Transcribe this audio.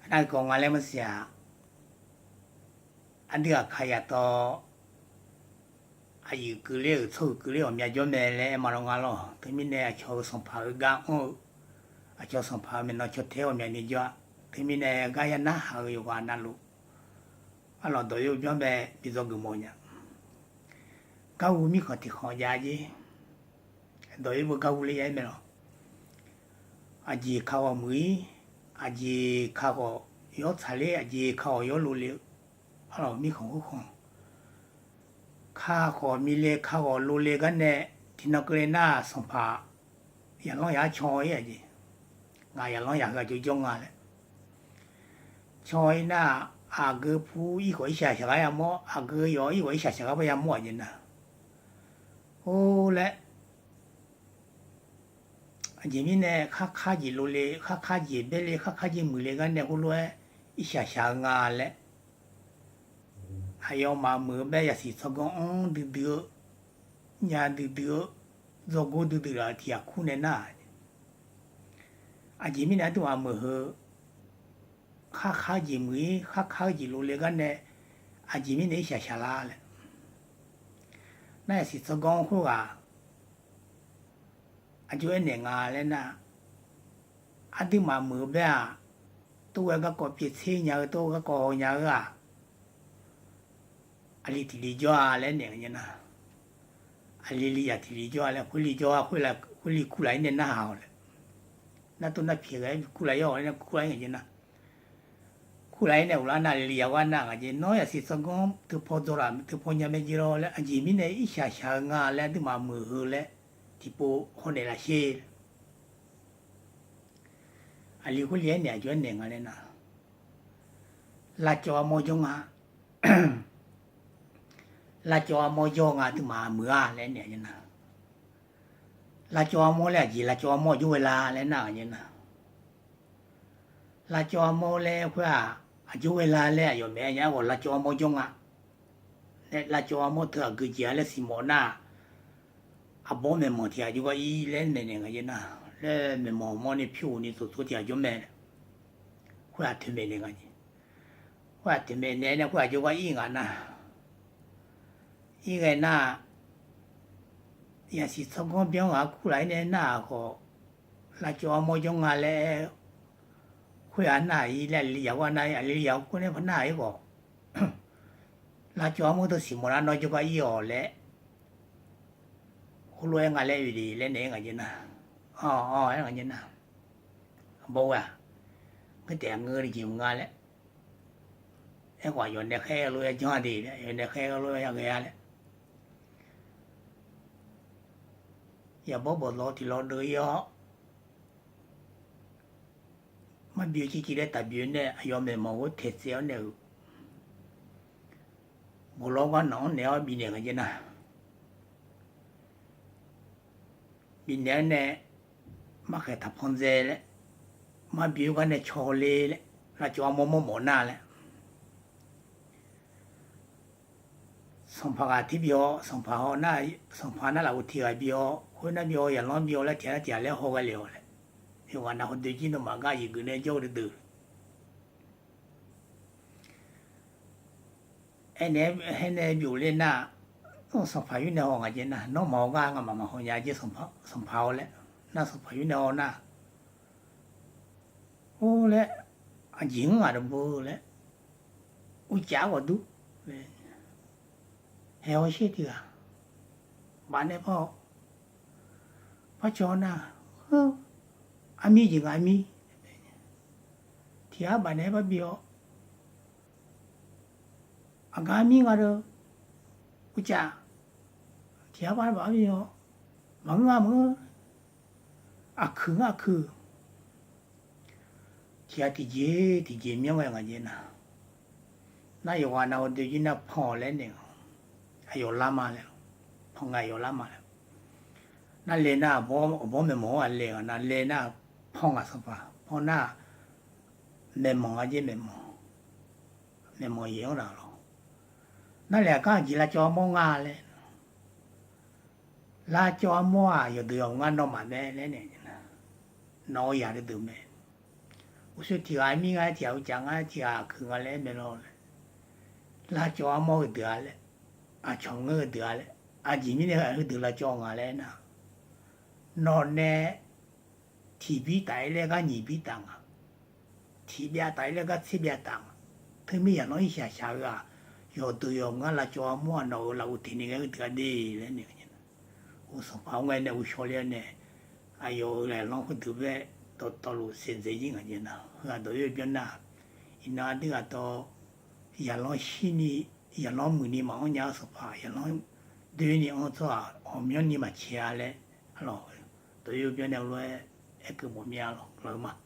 那讲啊，那么些，俺这个开呀到，还有个了臭个了，面叫咩嘞，马龙啊咯，对面呢叫上跑个哦，啊叫上跑面那叫跳面你叫，对面呢个呀那还有个那路，啊老多有叫咩，比较个么样，高屋米可提好家的，多有不高屋里也没咯，啊จีข้าวมืออาจีข้าวยอดทะเลอาจีข้าวยอดลุเลียวเรามีของของข้าขอมีเลข้าวลุเลียกันเนี่ยที่นักเรียนน่าสัมภาอย่างน้อยอยากชอยอ่ะจีงานอย่างน้อยอยากจะจงงานเลยชอยน่าอาเกอผู้อีกว่าอีชาชะกันยามออาเกอยออีกว่าอีชาชะกันพยายามมั่วจีน่ะโอ้และ前面呢，卡几路嘞，卡几别嘞，卡几木嘞，个呢，后来一下下牙嘞，还要嘛木呗也是说讲，嘟，伢嘟，做过嘟啦，天苦呢那，前面呢都话木好，卡几木，卡几路嘞个呢，前面呢一下下拉嘞，那也是说讲好啊。就一年啊，嘞呐，啲嘛冇咩啊，都係個別車有，都個有啊，你提離咗啊，嘞年嘅呐，你也提離咗啊，佢離咗啊，佢離過來年那好嘞，那都那撇嘅過來要，那過來嘅呐，過來呢，我那離啊，我那嘅，孬也是說講，都破咗啦，都破咗咩嘢咯，咧，前面呢一下下啊，咧啲嘛冇好咧。ที่ปูคนในละเชื่ออันนี้ก็เลี้ยงเนี่ยจวนหนึ่งอะไรนะลาจอมอยงอ่ะลาจอมอยงอ่ะที่มาเมื่ออะไรเนี่ยยันนะลาจอมอแล้วจีลาจอมออยู่เวลาอะไรน่ะยันนะลาจอมอแล้วเพื่ออยู่เวลาแล้วอยู่แม่เนี่ยว่าลาจอมอยงอ่ะเนี่ยลาจอมอเธอคือเจียและสิโมนา阿婆们毛天就个一来那个人呐，来没毛的票呢，做天就买了，后来听没那个人，后来听没那后来就个一个呐，一个呐，也是从那边啊过来的那个，那叫么种啊嘞，后来那一来聊啊那聊过来那一个，那叫么都是么啦，那就个一哦嘞。เขารวยงานแล้วอยู่ดีเล่นเองอะไรนะอ๋ออะไรนะบอกว่าก็แต่เงินจริงงานแล้วไอ้กว่าอยู่ในแค่รวยจังดีเลยอยู่ในแค่รวยอย่างเงี้ยเลยอย่าบอกเราที่เราเดือยมันบิวจีได้แต่บิวเนี่ยยอมเป็นมองว่าเทเสียเนี่ยบอกเราว่าน้องเนี่ยบินเนี่ยอะไรนะบินเนี่ยมาแค่ทับพอนเจเลยมาบิวกันเนี่ยโชว์เลยแล้วจะเอาโมหน้าเลยสองพักที่บิวสองพักหน้าสองพักหน้าเราที่ไอบิวคนนั้นบิวอย่างน้องบิวแล้วเจ้าแล้วหัวเลี้ยวเลยที่วันนั้นคนดูจีนมาก็ยิ่งเนี่ยโจ้ดื้อไอ้เนี่ยบิวเล่นหน้าสองพักอยู่ในห้องอะไรนะน้องหมอก็งามาห้องยาจีสองพักเลยน่าสองพักอยู่ในห้องน่ะโอ้เลยหญิงอะไรบ้างเลยอุ้ยจ้าวดูเฮลเช่ดีอ่ะบ้านเนี่ยพ่อจอน่ะอามีจริงอามีที่อาบ้านเนี่ยพ่อบิวอากามีก็รู้อุ้ยจ้าที่อาบ้านพ่อบิวมึงคือที่อาที่เจมีอะไรกันเจน่ะน่าอยู่วันนั้นเดี๋ยวจีน่ะพ่อเล่นเนี่ยอายุล้ามาแล้วพ่อไงอายุล้ามาแล้วนั่นเลยน่ะบ่แม่หมออะไรกันนั่นเลยน่ะพ่อกับสภาพ่อน่ะแม่หมอเจแม่หมอเยอะแล้วนั่นแหละก็จีละจอมงาเลยลาจอมัวอยู่เดือดงานนอมาแม่เนี่ยน้อยอยากจะดื่มแม่我说听阿咪啊，听讲啊，听去我来没咯嘞，辣椒毛得嘞，葱个得嘞，前面那个得辣椒我来呢，那呢，提比大嘞个二比当啊，提比大嘞个七比当，他们也弄一下下个，要都要我辣椒毛那我听那个得的嘞那个。我说把我那我小了呢，哎呦来弄不得呗，到路现在人个人呐，啊都有边呐，那这个到也弄西里也弄门里嘛，我娘说怕也弄对你我做后面你嘛吃嘞，咯，都有边那路一个么面咯，咯嘛。